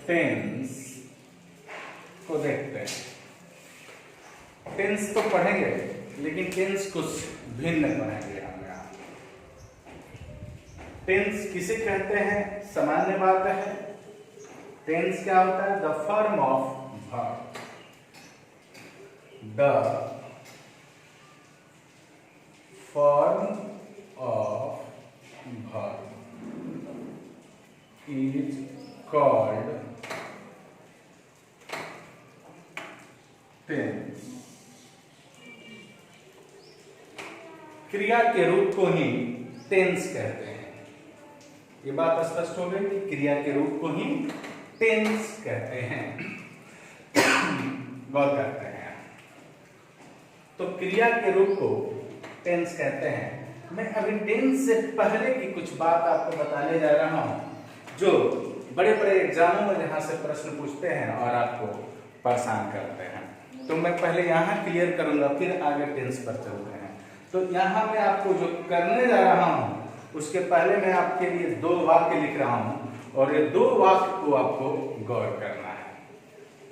Tense को देखते हैं। टेंस तो पढ़ेंगे लेकिन टेंस कुछ भिन्न पढ़ेंगे हम यहाँ। टेंस किसे कहते हैं, सामान्य बात है। टेंस क्या होता है? The form of verb, the form of verb is called tense। क्रिया के रूप को ही टेंस कहते हैं। ये बात स्पष्ट हो गई कि क्रिया के रूप को ही टेंस कहते हैं। गौर करते हैं तो क्रिया के रूप को टेंस कहते हैं। मैं अभी टेंस से पहले की कुछ बात आपको बताने जा रहा हूं, जो बड़े बड़े एग्जामों में जहां से प्रश्न पूछते हैं और आपको परेशान करते हैं। तो मैं पहले यहाँ क्लियर करूंगा, फिर आगे टेंस पर चलते हैं। तो यहाँ मैं आपको जो करने जा रहा हूँ उसके पहले मैं आपके लिए 2 वाक्य लिख रहा हूँ और ये 2 वाक्य को आपको गौर करना है,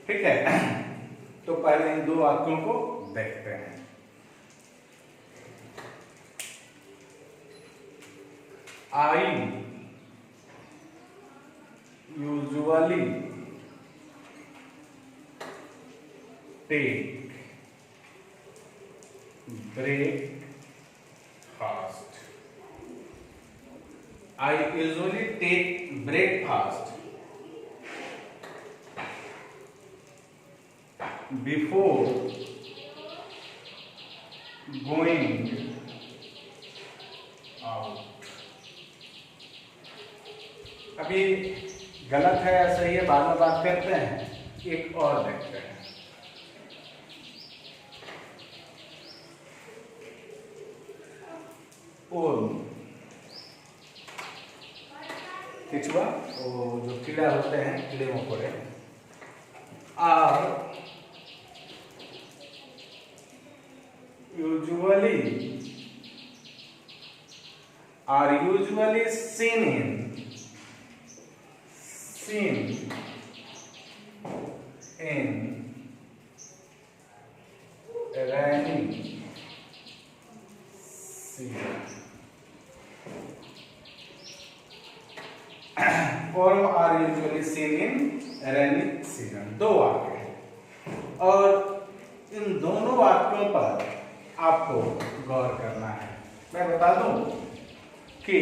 ठीक है? तो पहले इन 2 वाक्यों को देखते हैं। आई usually take breakfast। I usually take breakfast before going out। अभी गलत है या सही है बाद में बात करते हैं। एक और देखते हैं। केचुआ, वो जो कीड़ा होते हैं, कीड़े मकोड़े, are usually seen in rainy season। और are usually seen in rainy season। 2 वाक्य हैं और इन दोनों वाक्यों पर आपको गौर करना है। मैं बता दूं कि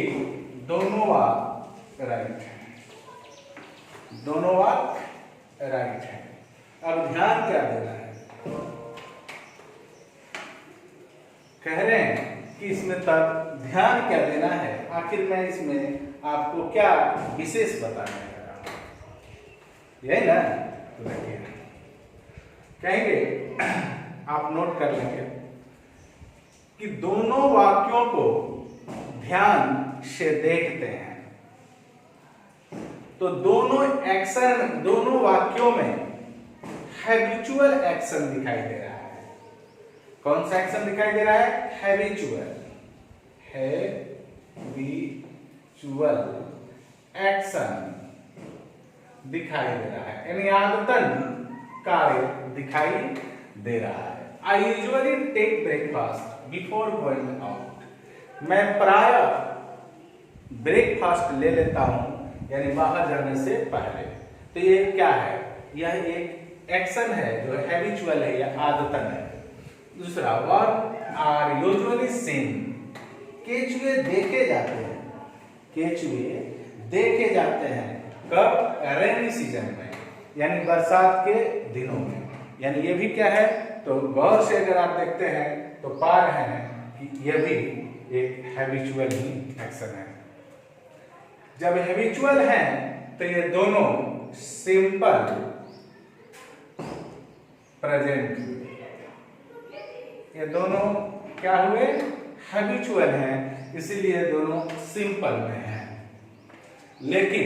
दोनों वाक्य राइट हैं, दोनों वाक्य राइट है। अब ध्यान क्या देना है? कह रहे हैं कि इसमें तब ध्यान क्या देना है। आखिर मैं इसमें आपको क्या विशेष बताने लगा, यही ना? तो देखिए, कहेंगे, आप नोट कर लेंगे कि दोनों वाक्यों को ध्यान से देखते हैं तो दोनों एक्शन, दोनों वाक्यों में हैबिचुअल एक्शन दिखाई दे रहा है। कौन सा एक्शन दिखाई दे रहा है? हैबिचुअल एक्शन दिखाई दे रहा है, यानी आदतन कार्य दिखाई दे रहा है। I usually take breakfast before going out. मैं प्राय ब्रेकफास्ट ले लेता हूं, यानी बाहर जाने से पहले। तो ये क्या है? यह एक एक्शन है जो हैबिचुअल है या आदतन है। दूसरा, वर्ब आर यूजुअली सीन। केचुए देखे जाते हैं, केचुए देखे जाते हैं कब? रेनी सीजन में, यानी बरसात के दिनों में। यानी ये भी क्या है? तो गौर से अगर आप देखते हैं तो पा रहे हैं कि यह भी एक हैबिचुअल ही एक्शन है। जब हैबिचुअल है तो ये दोनों सिंपल प्रेजेंट हुए। ये दोनों क्या हुए? हैबिचुअल हैं, इसीलिए दोनों सिंपल में हैं। लेकिन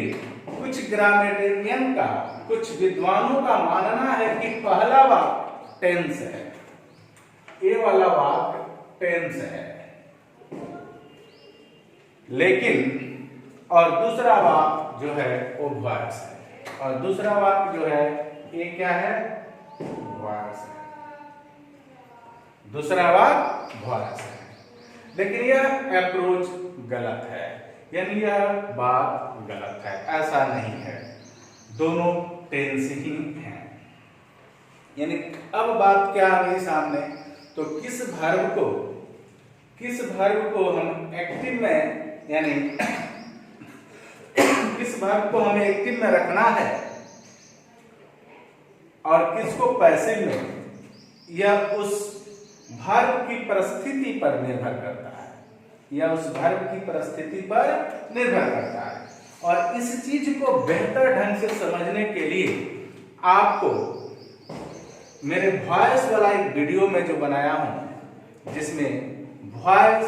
कुछ ग्रामेटेरियन का, कुछ विद्वानों का मानना है कि पहला वाक्य टेंस है, ये वाला वाक्य टेंस है, लेकिन और दूसरा वाक्य जो है वो वर्ब्स है। और दूसरा वाक्य जो है ये क्या है, वॉयस है। दूसरा वाक्य वॉयस है, लेकिन यह अप्रोच गलत है, यानी यह बात गलत है, ऐसा नहीं है, दोनों टेंस ही हैं। यानी अब बात क्या आ गई सामने, तो किस वर्ब को हम एक्टिव में, यानी किस वर्ब को हमें एक्टिव में रखना है और किसको पैसिव में, यह उस वर्ब की परिस्थिति पर निर्भर करता है, यह उस वर्ब की परिस्थिति पर निर्भर करता है। और इस चीज को बेहतर ढंग से समझने के लिए आपको मेरे वॉइस वाला एक वीडियो में जो बनाया हूं, जिसमें वॉइस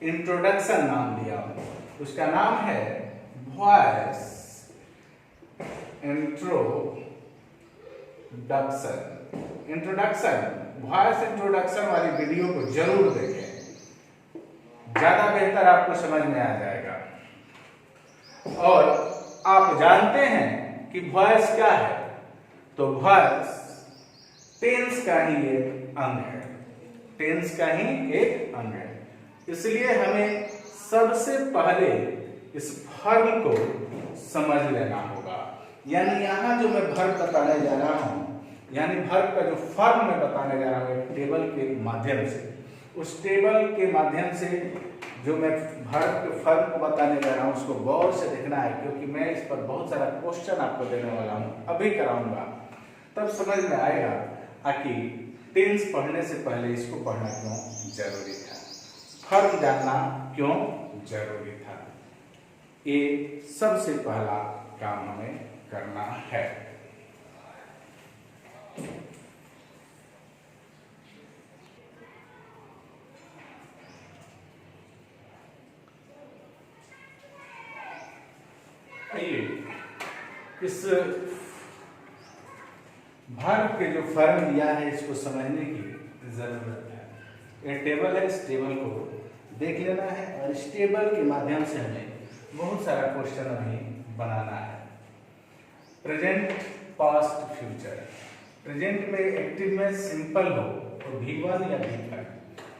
इंट्रोडक्शन नाम दिया हूं, उसका नाम है वॉइस इंट्रोडक्शन। वॉइस इंट्रोडक्शन वाली वीडियो को जरूर देखें, ज्यादा बेहतर आपको समझ में आ जाएगा। और आप जानते हैं कि वॉइस क्या है, तो वॉइस टेंस का ही एक अंग है, टेंस का ही एक अंग है। इसलिए हमें सबसे पहले इस वर्ब को समझ लेना होगा। यानी यहाँ जो मैं वर्ब बताने जा रहा हूँ, यानी वर्ब का जो फॉर्म मैं बताने जा रहा हूँ एक टेबल के माध्यम से, उस टेबल के माध्यम से जो मैं वर्ब के फॉर्म को बताने जा रहा हूँ उसको गौर से देखना है, क्योंकि मैं इस पर बहुत सारा क्वेश्चन आपको देने वाला हूँ, अभी कराऊंगा, तब समझ में आएगा कि टेंस पढ़ने से पहले इसको पढ़ना क्यों जरूरी था, फॉर्म जानना क्यों जरूरी था। ये सबसे पहला काम हमें करना है। इस वर्ब के जो फॉर्म दिया है इसको समझने की जरूरत है। ये टेबल है, इस टेबल को देख लेना है और इस टेबल के माध्यम से हमें बहुत सारा क्वेश्चन अभी बनाना है। Present, past, future. प्रेजेंट में एक्टिव में सिंपल हो तो V1 या V5,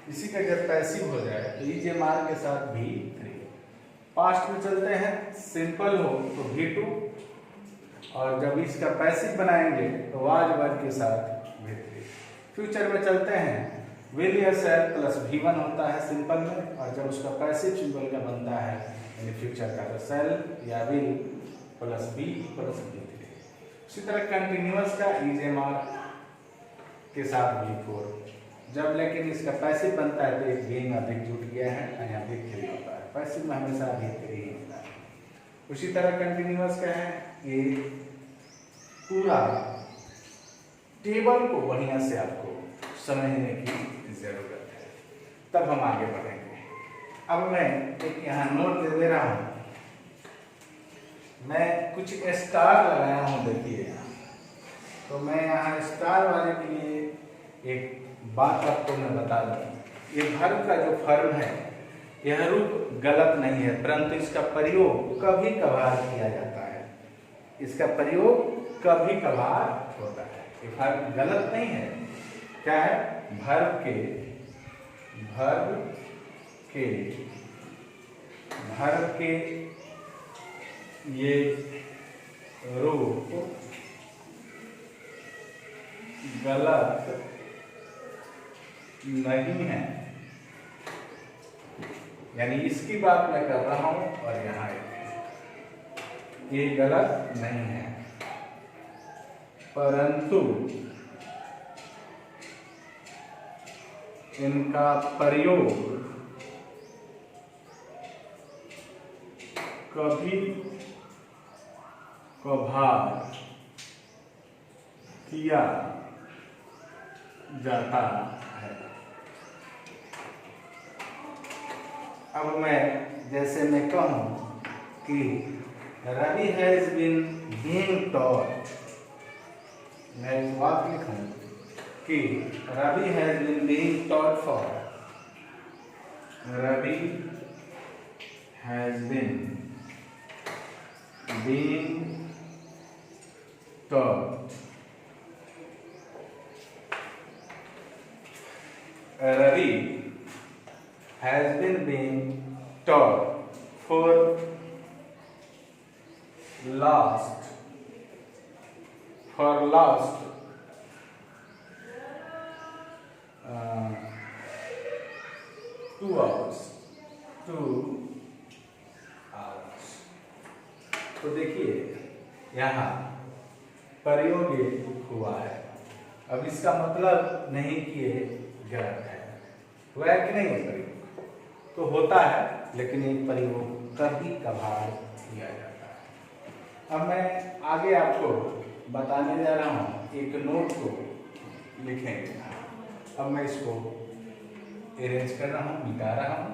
इसी का जब पैसिव हो जाए तो इज मार के साथ V3। पास्ट में चलते हैं, सिंपल हो तो V2, और जब इसका पैसिव बनाएंगे तो वाज वर्ब के साथ V3। फ्यूचर में चलते हैं, विल या शैल प्लस V1 होता है सिंपल में, और जब उसका पैसिव सिंपल का बनता है यानी फ्यूचर का, तो शैल या will plus V plus V3। उसी तरह कंटिन्यूअस का इज के साथ V4। जब लेकिन इसका पैसिव बनता है तो एक बीइंग अधिक जुट गया है, यहाँ V3 होता है, पैसिव में हमेशा V3 ही होता है। उसी तरह कंटिन्यूअस का है, ये पूरा टेबल को बढ़िया से आपको समझने की जरूरत है, तब हम आगे बढ़ेंगे। अब मैं एक यहाँ नोट दे रहा हूँ, मैं कुछ स्टार लगाया हूँ, देखिए यहाँ, तो मैं यहाँ स्टार वाले के लिए एक बात आपको मैं बता दूँ। ये वर्ब का जो फॉर्म है यह रूप गलत नहीं है, परंतु इसका प्रयोग कभी कभार किया जाता है, इसका प्रयोग कभी कभार होता है। ये वर्ब गलत नहीं है, क्या है, वर्ब के ये रूप गलत नहीं है, यानी इसकी बात मैं कर रहा हूं और यहाँ ये गलत नहीं है, परंतु इनका प्रयोग कभी कभार किया जाता है। अब मैं जैसे मैं कहूँ कि Ravi has been being taught, मैं इस बात लिखूँ कि Ravi has been being taught for, Ravi has been being taught. Ravi has been being taught for last 2 hours. तो देखिए यहाँ प्रयोग हुआ है। अब इसका मतलब नहीं कि ये गलत है, हुआ है कि नहीं है प्रयोग, तो होता है, लेकिन ये प्रयोग कभी कभार किया जाता है। अब मैं आगे आपको बताने जा रहा हूँ, एक नोट को लिखेंगे। अब मैं इसको अरेंज कर रहा हूँ, मिटा रहा हूँ।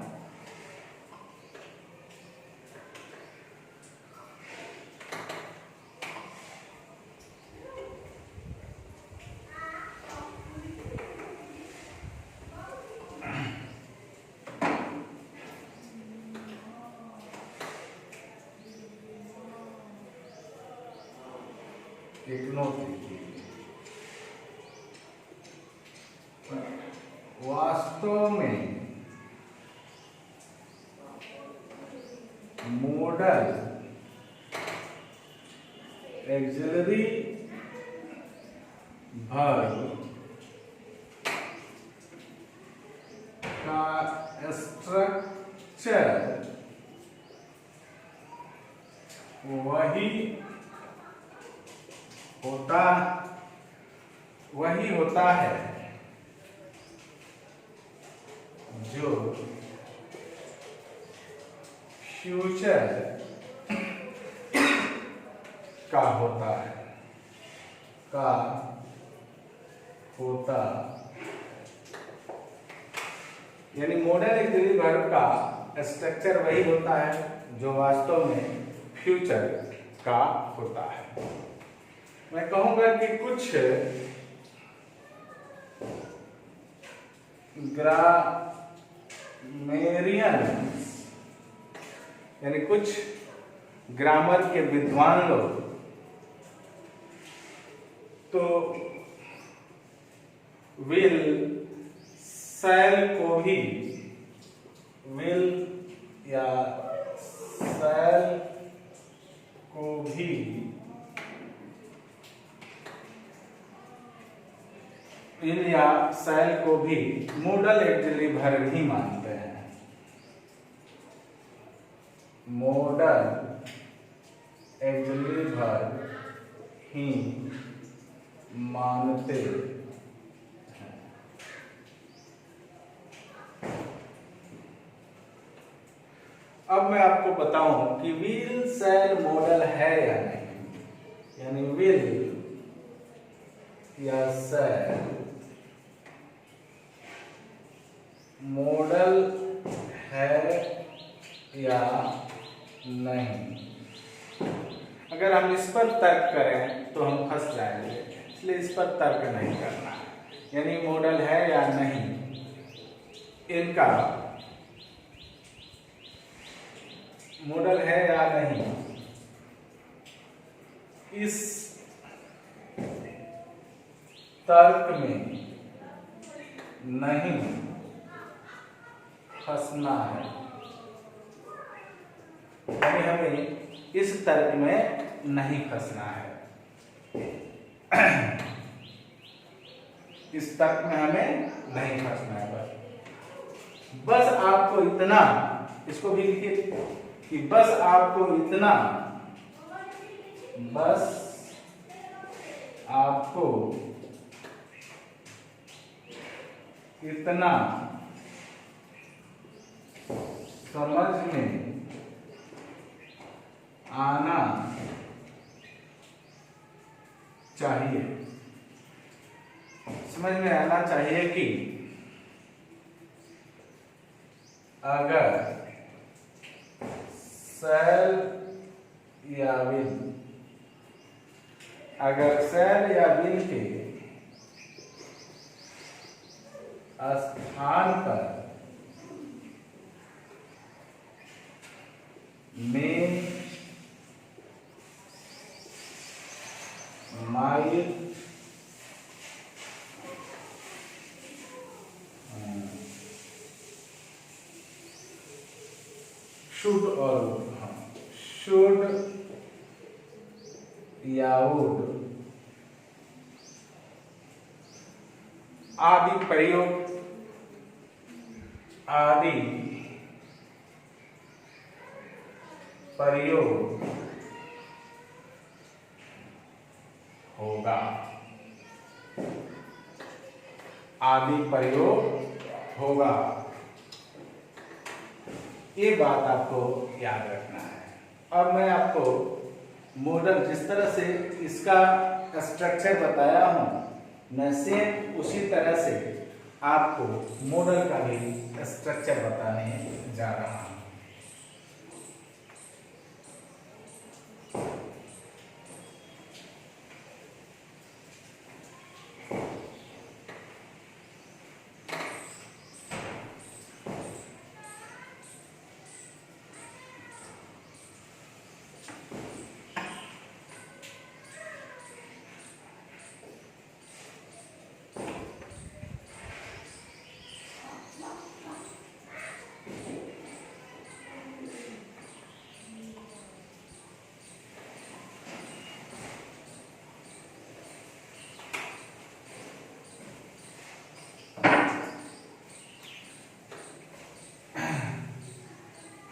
एक नोट लिखिए। वास्तव में मॉडल एक्सिलरी वर्ब का स्ट्रक्चर वही होता है जो फ्यूचर का होता है यानी मॉडल एक्सिलरी वर्ब का स्ट्रक्चर वही होता है जो वास्तव में फ्यूचर का होता है। मैं कहूंगा कि कुछ ग्रामेरियन यानी कुछ ग्रामर के विद्वान लोग तो विल शैल को भी मॉडल एक्सिलरी वर्ब ही मानते हैं। मॉडल एक्सिलरी वर्ब ही मानते हैं। अब मैं आपको बताऊं कि विल शैल मॉडल है या नहीं, यानी विल या शैल मॉडल है या नहीं। अगर हम इस पर तर्क करें तो हम फंस जाएंगे, इसलिए इस पर तर्क नहीं करना है। यानी मॉडल है या नहीं, इनका मॉडल है या नहीं, इस तर्क में नहीं फंसना है। यानी हमें इस तर्क में नहीं फंसना है। इस तर्क में हमें नहीं फंसना है। बस आपको इतना, इसको भी लिखिए कि बस आपको इतना समझ में आना चाहिए, समझ में आना चाहिए कि अगर शैल या विल के स्थान पर में माइल शुड और शुड या वुड आदि प्रयोग होगा, आदि प्रयोग होगा। ये बात आपको याद रखना है। और मैं आपको मॉडल जिस तरह से इसका स्ट्रक्चर बताया हूं, मैं सेम उसी तरह से आपको मॉडल का भी स्ट्रक्चर बताने जा रहा हूं।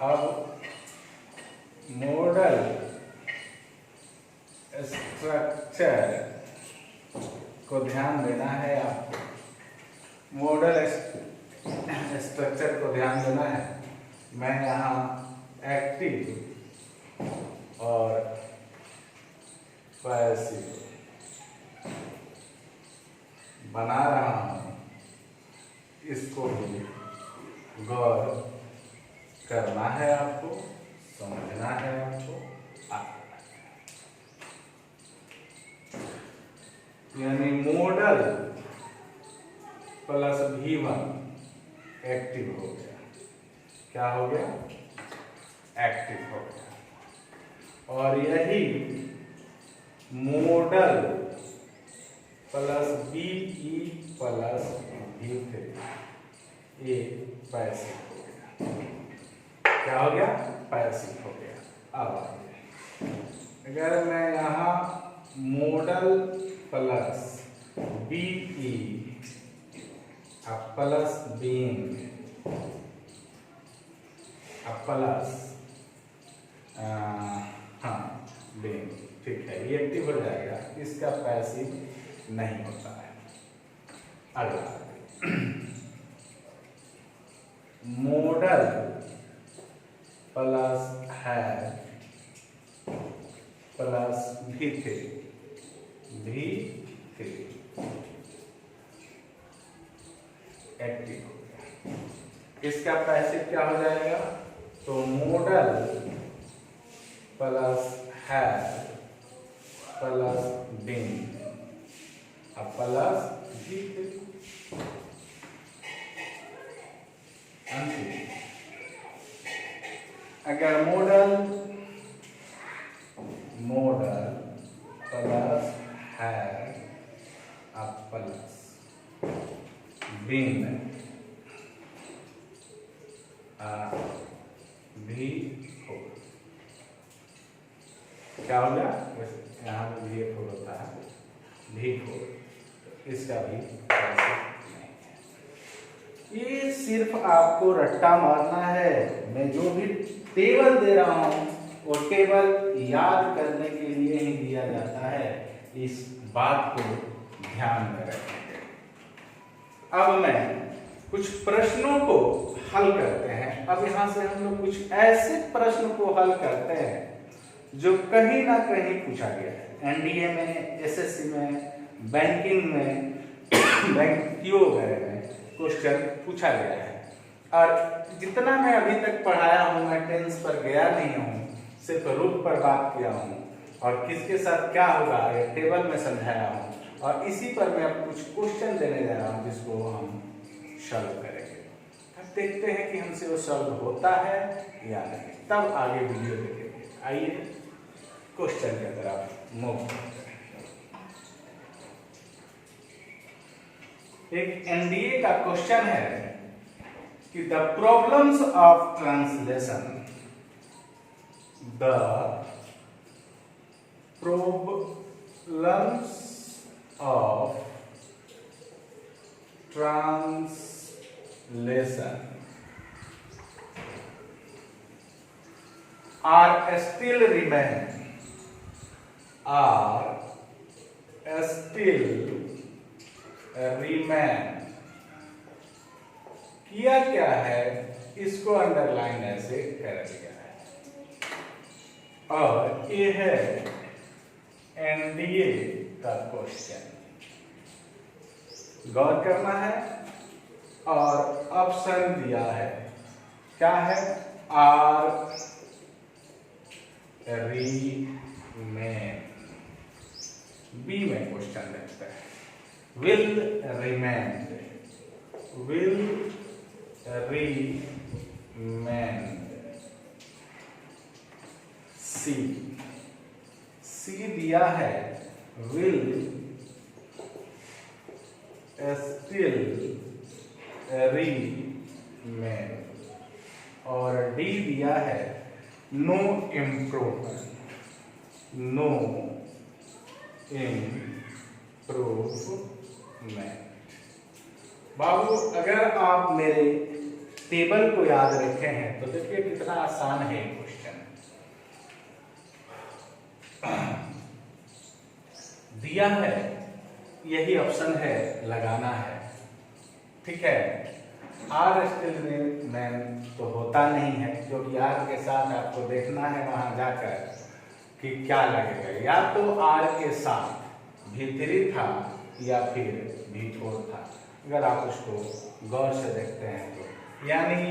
अब मॉडल स्ट्रक्चर को ध्यान देना है आपको। मॉडल स्ट्रक्चर को ध्यान देना है। मैं यहाँ एक्टिव और पैसिव बना रहा हूँ, इसको भी गौर करना है आपको, समझना है आपको। यानी मॉडल प्लस V1 एक्टिव हो गया। क्या हो गया? एक्टिव हो गया। और यही model plus BE plus V3 ये पैसिव हो गया। क्या हो गया? पैसिव हो गया। अब अगर मैं यहाँ model plus BE plus being plus being, ठीक है, ये एक्टिव हो जाएगा। इसका पैसिव नहीं होता है। अगला मॉडल प्लस है प्लस V3 एक्टिव हो गया। इसका पैसिव क्या हो जाएगा? तो मॉडल प्लस है प्लस बीइंग प्लस V3 अंतिम। अगर मॉडल प्लस है प्लस बीइंग V4 क्या हो गया? यहाँ V4 होता है, V4। इसका भी नहीं है। ये सिर्फ आपको रट्टा मारना है। मैं जो भी टेबल दे रहा हूं वो टेबल याद करने के लिए ही दिया जाता है। इस बात को ध्यान में रखेंगे। अब मैं कुछ प्रश्नों को हल करते हैं। अब यहां से हम लोग कुछ ऐसे प्रश्न को हल करते हैं जो कहीं ना कहीं पूछा गया है। एनडीए में, एसएससी में, बैंकिंग में, बैंक पीओ वगैरह में क्वेश्चन पूछा गया है। और जितना मैं अभी तक पढ़ाया हूं, मैं टेंस पर गया नहीं हूं, सिर्फ रूप पर बात किया हूं और किसके साथ क्या होगा ये टेबल में समझाया हूं। और इसी पर मैं अब कुछ क्वेश्चन देने जा रहा हूं जिसको हम सॉल्व करेंगे। अब देखते हैं कि हमसे वो सॉल्व होता है या नहीं, तब आगे वीडियो देखेंगे। आइए क्वेश्चन की तरफ मूव करते हैं। एक एनडीए का क्वेश्चन है कि the problems of translation, the problems of translation are still remain, are still remain। किया क्या है, इसको अंडरलाइन ऐसे कर दिया है, और ये है एनडीए का क्वेश्चन। गौर करना है, और ऑप्शन दिया है, क्या है, आर remain, बी में क्वेश्चन देखते हैं, will remain, will remain। सी दिया है will still remain, और डी दिया है नो इम्प्रूवमेंट, नो इम्प्रूवमेंट। बाबू अगर आप मेरे टेबल को याद रखे हैं तो देखिए कितना आसान है क्वेश्चन। दिया है, यही ऑप्शन है, लगाना है, ठीक है। आर स्टिल रिमेन तो होता नहीं है, क्योंकि आर के साथ आपको देखना है वहां जाकर कि क्या लगेगा, या तो आर के साथ V3 था या फिर V4 था। अगर आप उसको गौर से देखते हैं तो यानी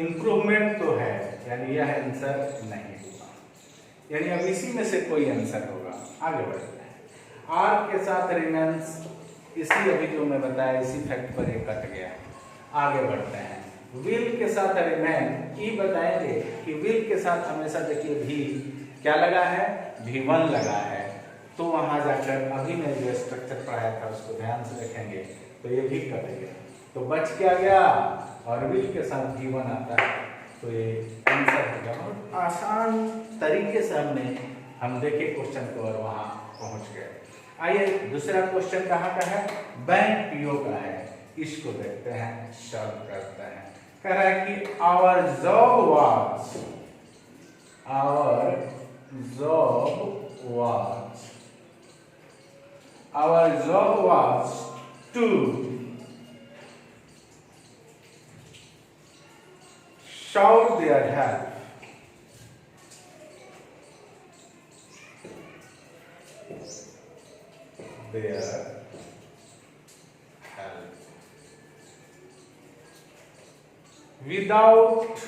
इम्प्रूवमेंट तो है, यानी यह आंसर नहीं होगा, यानी अब इसी में से कोई आंसर होगा। आगे बढ़ते हैं, आर के साथ रिमेन्स, इसी अभी जो मैं बताया इसी फैक्ट पर ये कट गया। आगे बढ़ते हैं, विल के साथ रिमेन, ई बताएंगे कि विल के साथ हमेशा देखिए भी क्या लगा है, V1 लगा है, तो वहां जाकर अभी मैं जो स्ट्रक्चर पढ़ाया था उसको ध्यान से देखेंगे तो ये भी कट गया, तो बच क्या गया, और विल के साथ V1 आता है, तो ये आंसर हो गया। बहुत आसान तरीके से हम देखे क्वेश्चन को और वहां पहुंच गए। आइए दूसरा क्वेश्चन कहाँ का है, बैंक पीओ का है, इसको देखते हैं, सॉल्व करते हैं। कह रहा है कि our job was to shout their help, without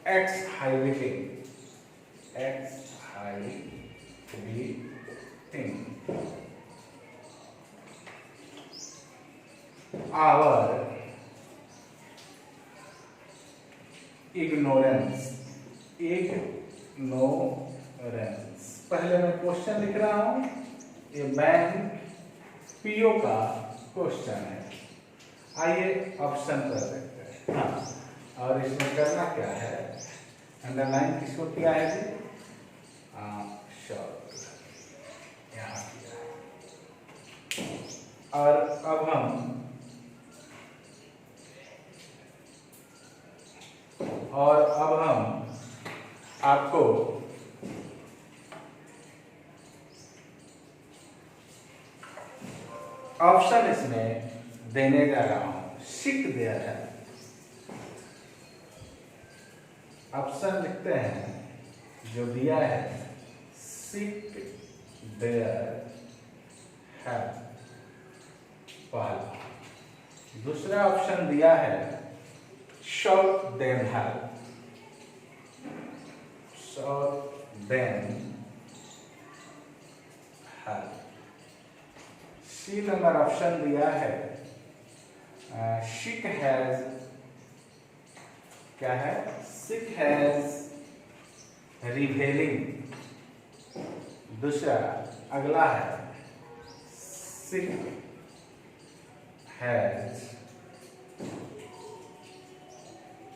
exhibiting our ignorance। पहले मैं क्वेश्चन लिख रहा हूं, ये बैंक पीओ का क्वेश्चन है। आइए ऑप्शन पर देखते हैं। हाँ, और इसमें करना क्या है, अंडरलाइन किसको किया है जी, शॉर्ट यहाँ किया है। और अब हम आपको ऑप्शन इसमें देने जा रहा हूं, सीक देयर है। ऑप्शन लिखते हैं जो दिया है, सीक देयर है पहला। दूसरा ऑप्शन दिया है shout them help, shout them help। C number option दिया है, शीक हैज क्या है? sick has revealing। दूसरा अगला है sick has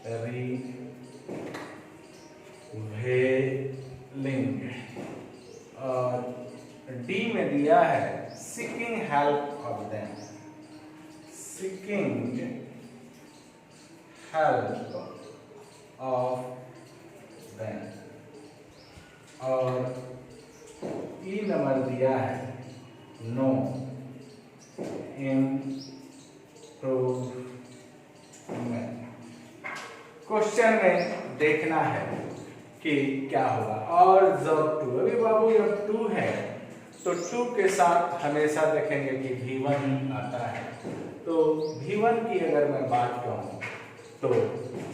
revealing। और डी में दिया है seeking help of them। seeking help of them। और ई नंबर दिया है नो इम्प्रूवमेंट। क्वेश्चन में देखना है कि क्या होगा। और जब टू, अभी बाबू जब टू है तो टू के साथ हमेशा देखेंगे कि V1 आता है। तो V1 की अगर मैं बात कहूँ तो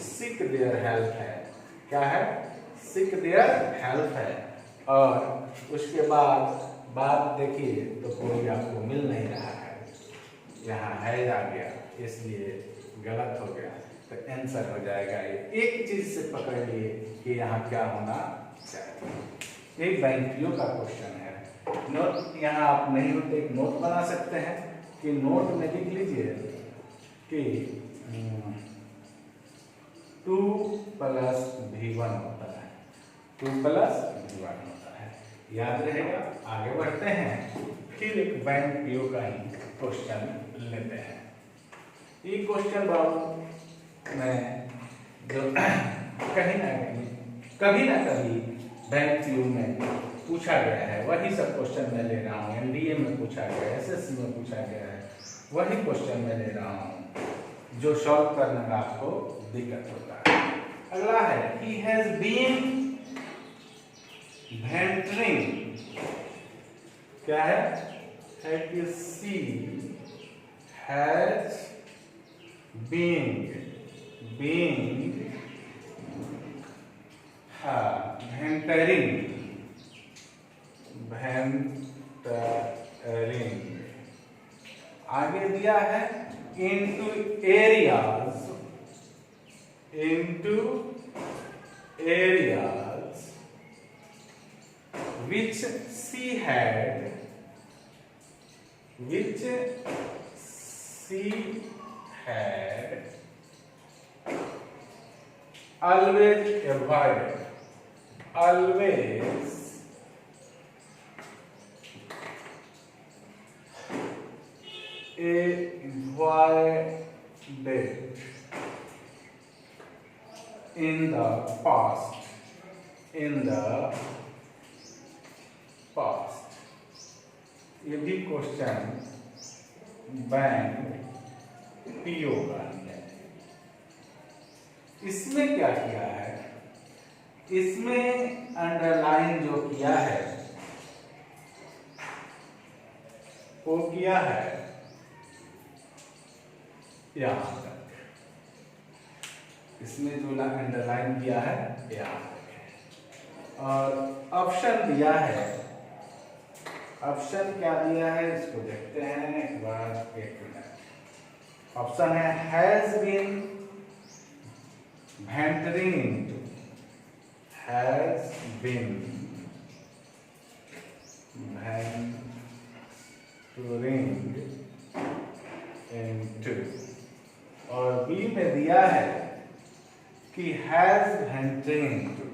seek their help है। क्या है? seek their help है। और उसके बाद बात देखिए तो कोई आपको मिल नहीं रहा है, यहाँ है आ गया, इसलिए गलत हो गया। तो आंसर हो जाएगा ये। एक चीज से पकड़ लिए कि यहाँ क्या होना चाहिए। एक बैंकियों का क्वेश्चन है। नोट यहाँ आप नहीं होते एक नोट बना सकते हैं कि नोट में लिख लीजिए कि 2 + V1 होता है। 2 + V1 होता है, याद रहेगा। आगे बढ़ते हैं, फिर एक बैंक पीओ का ही क्वेश्चन लेते हैं। ये क्वेश्चन बाबू मैं जो कहीं ना कहीं कभी ना कभी बैंक पीओ में पूछा गया है, वही सब क्वेश्चन मैं ले रहा हूँ। एनडीए में पूछा गया है, एसएससी में पूछा गया है, वही क्वेश्चन मैं ले रहा हूँ जो सॉल्व करने में आपको दिक्कत होता है। अगला है he has been venturing। क्या है? he has been venturing। आगे दिया है into areas which she had always avoided। in the past। ये भी क्वेश्चन बैंक पीओ का है। इसमें क्या किया है? इसमें अंडरलाइन जो किया है वो किया है यहां तक। इसमें जो अंडरलाइन किया है यहां तक है। और ऑप्शन दिया है, ऑप्शन क्या दिया है इसको देखते हैं एक बार, एक मिनट। ऑप्शन है has been venturing into, has been venturing into। और बी में दिया है कि has venturing into,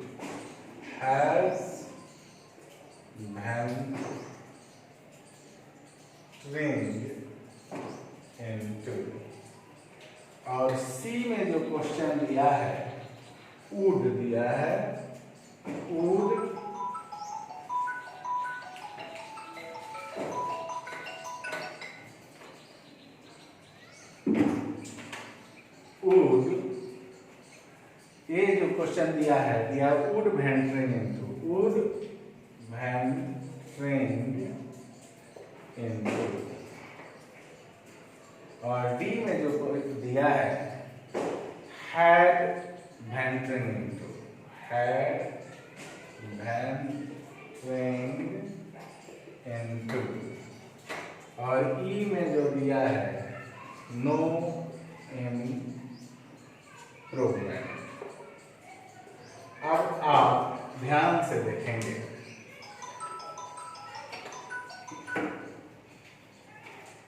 has venturing into। और सी में जो क्वेश्चन दिया है वुड दिया है, वुड ये जो क्वेश्चन दिया है would venturing into, would venturing into। और डी में जो दिया है had venturing into, had venturing into। और ई में जो दिया है नो इम्प्रूवमेंट। अब आप ध्यान से देखेंगे,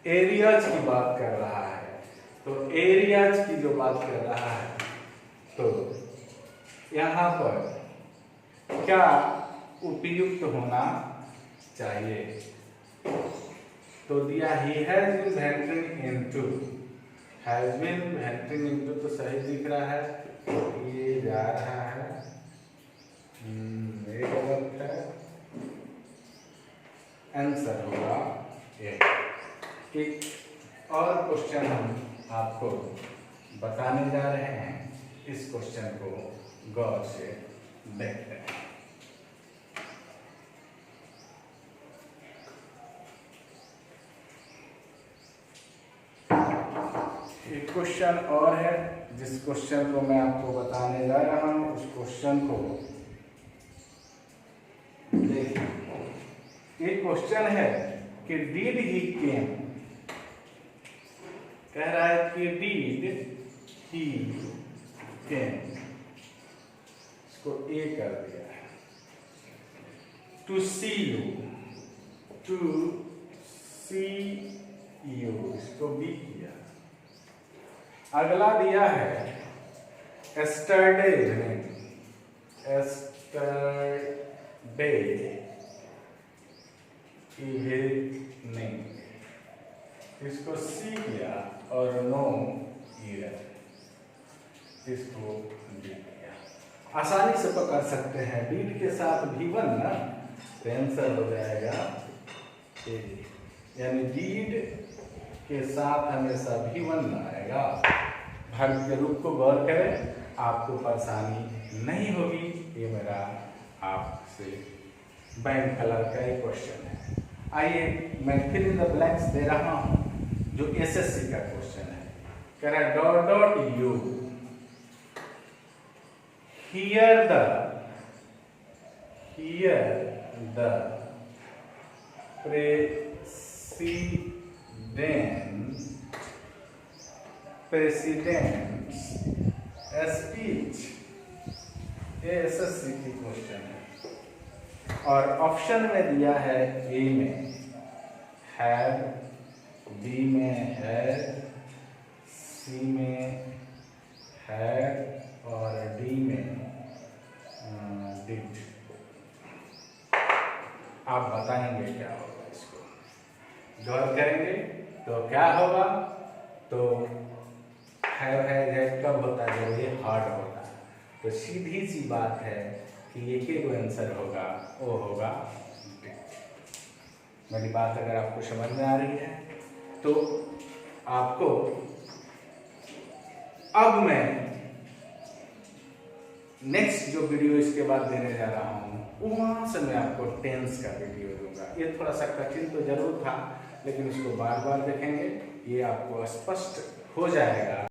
एरियाज की बात कर रहा है, तो एरियाज की जो बात कर रहा है, तो यहां पर क्या उपयुक्त होना चाहिए? तो दिया ही has been venturing into, has been venturing into तो सही दिख रहा है, तो ये जा रहा है, ये गलत है, आंसर होगा ये। एक और क्वेश्चन हम आपको बताने जा रहे हैं, इस क्वेश्चन को गौर से देखते हैं। एक क्वेश्चन और है, जिस क्वेश्चन को मैं आपको बताने जा रहा हूं, उस क्वेश्चन को देखिए। एक क्वेश्चन है कि डिड ही केम, कह रहा है कि डिड ही केम, इसको ए कर दिया है, to see you, to see you, इसको बी किया। अगला दिया है एस्टरडे इवनिंग, एस्टरडे इवनिंग, इसको सी किया और नो ईयर, इसको डी किया। आसानी से पकड़ सकते हैं, डीड के साथ भी1 ना, तो आंसर हो जाएगा ए, यानी डीड के साथ हमेशा भी1 आएगा। भाग के रूप को गौर करें, आपको परेशानी नहीं होगी। ये मेरा आपसे बैंक कलर का एक क्वेश्चन है। आइए मैं फिल इन द ब्लैंक्स दे रहा हूं, जो एसएससी का क्वेश्चन है। कह रहा है dot dot you hear the president's speech, ये एसएससी की क्वेश्चन है। और ऑप्शन में दिया है ए में हैव, बी में हैव, सी में हैव और डी में डिड। आप बताएंगे क्या होगा, इसको गौर करेंगे तो क्या होगा। तो हैव है कब होता है, जब ये हार्ड होता है। तो सीधी सी बात है कि एक ही आंसर होगा, वो होगा डी। मेरी बात अगर आपको समझ में आ रही है तो आपको अब मैं नेक्स्ट जो वीडियो इसके बाद देने जा रहा हूं, वहां से मैं आपको टेंस का वीडियो दूंगा। ये थोड़ा सा कठिन तो जरूर था, लेकिन इसको बार बार देखेंगे, ये आपको स्पष्ट हो जाएगा।